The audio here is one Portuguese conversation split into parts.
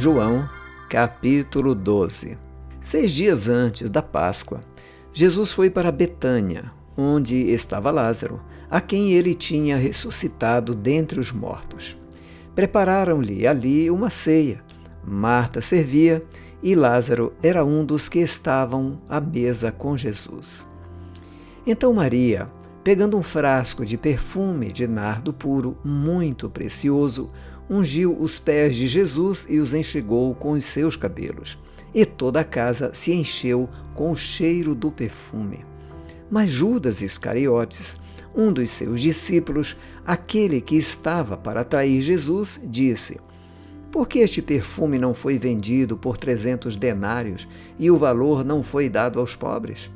João, capítulo 12. 6 dias antes da Páscoa, Jesus foi para Betânia, onde estava Lázaro, a quem ele tinha ressuscitado dentre os mortos. Prepararam-lhe ali uma ceia. Marta servia e Lázaro era um dos que estavam à mesa com Jesus. Então Maria, pegando um frasco de perfume de nardo puro, muito precioso, ungiu os pés de Jesus e os enxugou com os seus cabelos. E toda a casa se encheu com o cheiro do perfume. Mas Judas Iscariotes, um dos seus discípulos, aquele que estava para trair Jesus, disse: por que este perfume não foi vendido por 300 denários e o valor não foi dado aos pobres?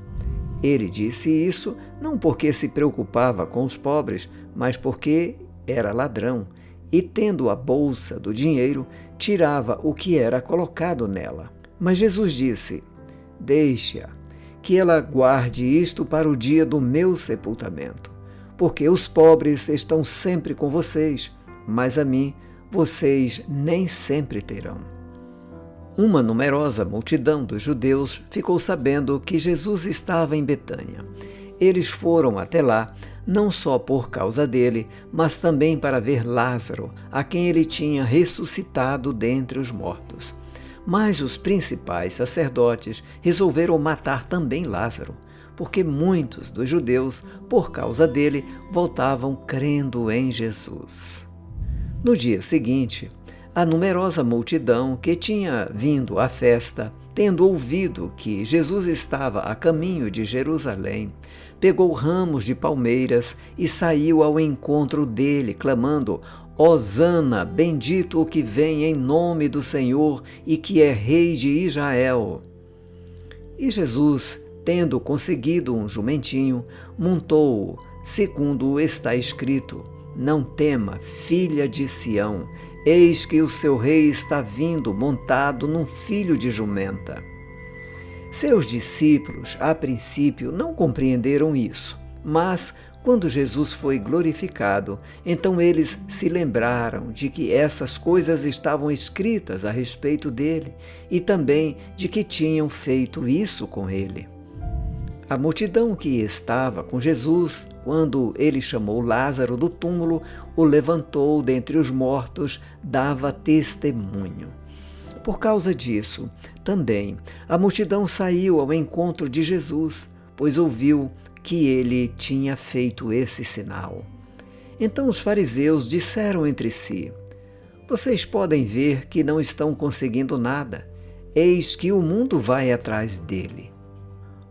Ele disse isso não porque se preocupava com os pobres, mas porque era ladrão e, tendo a bolsa do dinheiro, tirava o que era colocado nela. Mas Jesus disse: deixe-a, que ela guarde isto para o dia do meu sepultamento, porque os pobres estão sempre com vocês, mas a mim vocês nem sempre terão. Uma numerosa multidão dos judeus ficou sabendo que Jesus estava em Betânia. Eles foram até lá, não só por causa dele, mas também para ver Lázaro, a quem ele tinha ressuscitado dentre os mortos. Mas os principais sacerdotes resolveram matar também Lázaro, porque muitos dos judeus, por causa dele, voltavam crendo em Jesus. No dia seguinte, a numerosa multidão que tinha vindo à festa, tendo ouvido que Jesus estava a caminho de Jerusalém, pegou ramos de palmeiras e saiu ao encontro dele, clamando: Hosana, bendito o que vem em nome do Senhor e que é Rei de Israel. E Jesus, tendo conseguido um jumentinho, montou-o, segundo está escrito: não tema, filha de Sião, eis que o seu rei está vindo montado num filho de jumenta. Seus discípulos, a princípio, não compreenderam isso, mas, quando Jesus foi glorificado, então eles se lembraram de que essas coisas estavam escritas a respeito dele e também de que tinham feito isso com ele. A multidão que estava com Jesus, quando ele chamou Lázaro do túmulo, o levantou dentre os mortos, dava testemunho. Por causa disso, também, a multidão saiu ao encontro de Jesus, pois ouviu que ele tinha feito esse sinal. Então os fariseus disseram entre si: vocês podem ver que não estão conseguindo nada, eis que o mundo vai atrás dele.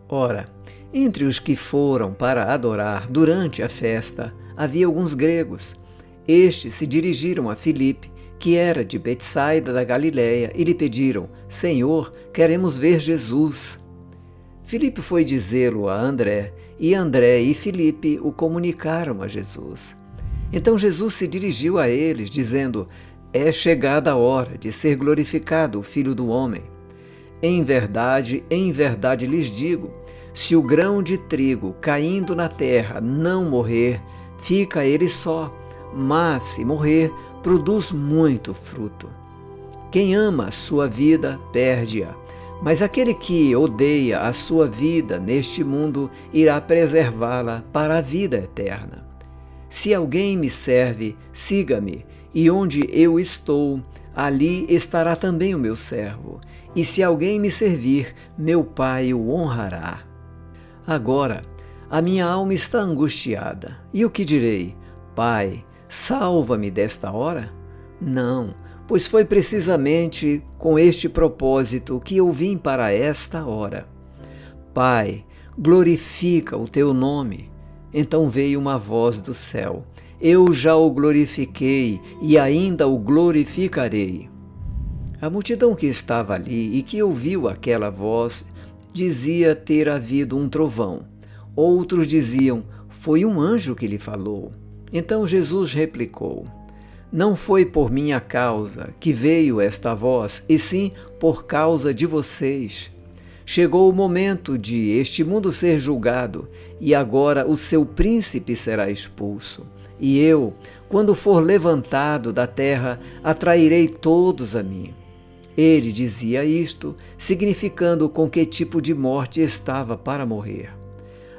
Ora, entre os que foram para adorar durante a festa, havia alguns gregos. Estes se dirigiram a Filipe, que era de Betsaida da Galileia, e lhe pediram: Senhor, queremos ver Jesus. Filipe foi dizê-lo a André, e André e Filipe o comunicaram a Jesus. Então Jesus se dirigiu a eles, dizendo: é chegada a hora de ser glorificado o Filho do Homem. Em verdade lhes digo, se o grão de trigo caindo na terra não morrer, fica ele só, mas se morrer, produz muito fruto. Quem ama a sua vida, perde-a, mas aquele que odeia a sua vida neste mundo irá preservá-la para a vida eterna. Se alguém me serve, siga-me, e onde eu estou, ali estará também o meu servo. E se alguém me servir, meu Pai o honrará. Agora, a minha alma está angustiada. E o que direi? Pai, salva-me desta hora? Não, pois foi precisamente com este propósito que eu vim para esta hora. Pai, glorifica o teu nome. Então veio uma voz do céu: eu já o glorifiquei e ainda o glorificarei. A multidão que estava ali e que ouviu aquela voz dizia ter havido um trovão. Outros diziam: foi um anjo que lhe falou. Então Jesus replicou: não foi por minha causa que veio esta voz, e sim por causa de vocês. Chegou o momento de este mundo ser julgado, e agora o seu príncipe será expulso. E eu, quando for levantado da terra, atrairei todos a mim. Ele dizia isto, significando com que tipo de morte estava para morrer.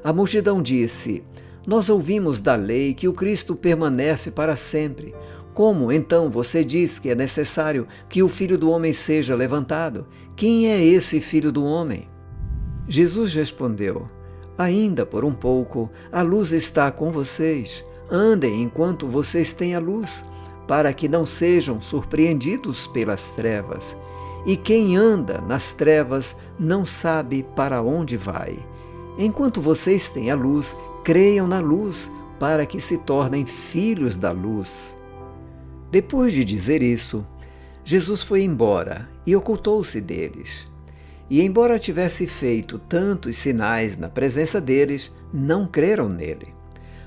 A multidão disse: Nós ouvimos da lei que o Cristo permanece para sempre. Como, então, você diz que é necessário que o Filho do Homem seja levantado? Quem é esse Filho do Homem? Jesus respondeu: Ainda por um pouco, a luz está com vocês. Andem enquanto vocês têm a luz, para que não sejam surpreendidos pelas trevas. E quem anda nas trevas não sabe para onde vai. Enquanto vocês têm a luz, creiam na luz, para que se tornem filhos da luz. Depois de dizer isso, Jesus foi embora e ocultou-se deles. E embora tivesse feito tantos sinais na presença deles, não creram nele.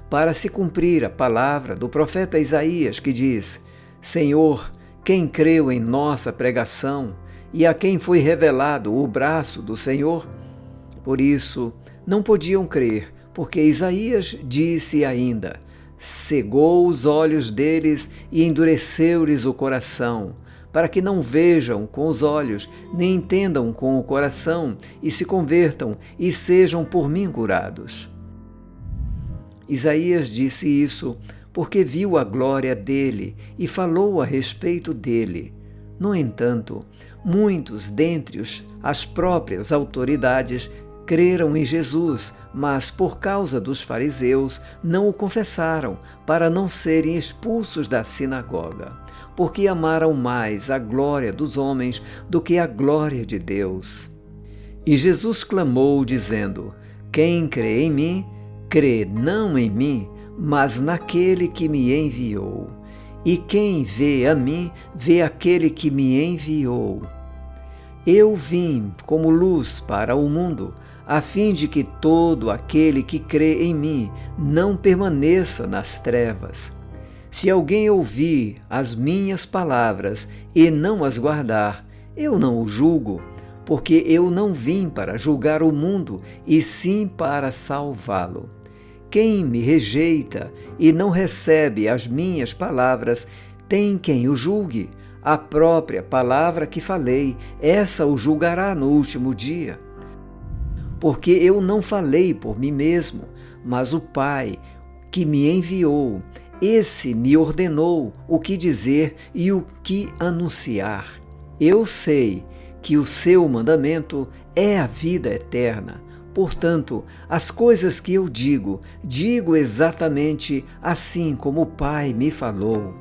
Para se cumprir a palavra do profeta Isaías, que diz: Senhor, quem creu em nossa pregação e a quem foi revelado o braço do Senhor? Por isso, não podiam crer, porque Isaías disse ainda: cegou os olhos deles e endureceu-lhes o coração, para que não vejam com os olhos, nem entendam com o coração, e se convertam e sejam por mim curados. Isaías disse isso porque viu a glória dele e falou a respeito dele. No entanto, muitos dentre as próprias autoridades creram em Jesus, mas por causa dos fariseus não o confessaram, para não serem expulsos da sinagoga, porque amaram mais a glória dos homens do que a glória de Deus. E Jesus clamou, dizendo: Quem crê em mim, crê não em mim, mas naquele que me enviou. E quem vê a mim, vê aquele que me enviou. Eu vim como luz para o mundo, a fim de que todo aquele que crê em mim não permaneça nas trevas. Se alguém ouvir as minhas palavras e não as guardar, eu não o julgo, porque eu não vim para julgar o mundo, e sim para salvá-lo. Quem me rejeita e não recebe as minhas palavras, tem quem o julgue. A própria palavra que falei, essa o julgará no último dia. Porque eu não falei por mim mesmo, mas o Pai que me enviou, esse me ordenou o que dizer e o que anunciar. Eu sei que o seu mandamento é a vida eterna. Portanto, as coisas que eu digo exatamente assim como o Pai me falou.